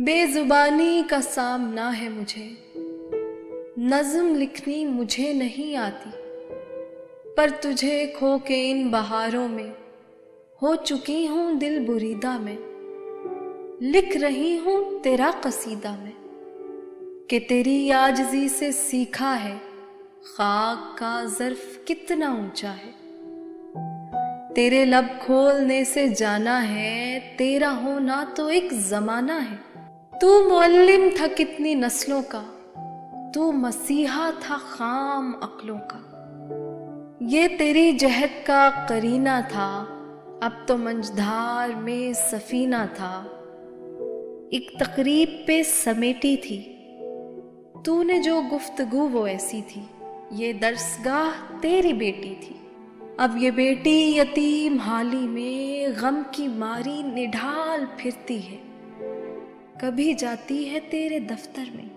बेजुबानी का सामना है मुझे, नज़्म लिखनी मुझे नहीं आती, पर तुझे खो के इन बहारों में हो चुकी हूँ दिल बुरीदा में। लिख रही हूँ तेरा कसीदा में कि तेरी आजिज़ी से सीखा है खाक का ज़र्फ़ कितना ऊंचा है। तेरे लब खोलने से जाना है तेरा होना तो एक ज़माना है। तू मुअल्लिम था कितनी नस्लों का, तू मसीहा था खाम अक्लों का। ये तेरी जहद का करीना था, अब तो मंझधार में सफीना था। एक तकरीब पे समेटी थी तूने जो गुफ्तगू वो ऐसी थी। ये दरसगाह तेरी बेटी थी, अब ये बेटी यतीम हाली में गम की मारी निढाल फिरती है। कभी जाती है तेरे दफ्तर में,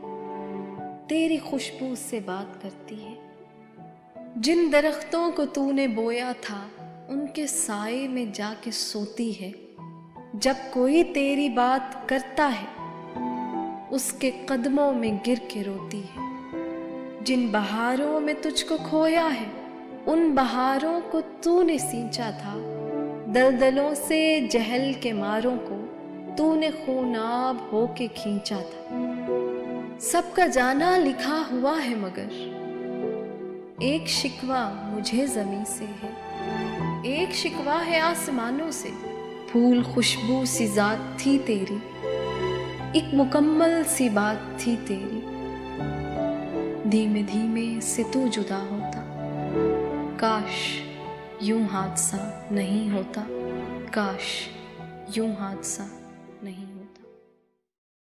तेरी खुशबू से बात करती है। जिन दरख्तों को तूने बोया था उनके साए में जाके सोती है। जब कोई तेरी बात करता है उसके कदमों में गिर के रोती है। जिन बहारों में तुझको खोया है उन बहारों को तूने सींचा था। दलदलों से जहल के मारों को तूने खूनाब होके खींचा था। सबका जाना लिखा हुआ है मगर एक शिकवा मुझे ज़मीं से है, एक शिकवा है आसमानों से। फूल खुशबू सी जात थी तेरी, एक मुकम्मल सी बात थी तेरी। धीमे धीमे से तू जुदा होता, काश यूं हादसा नहीं होता, काश यूं हादसा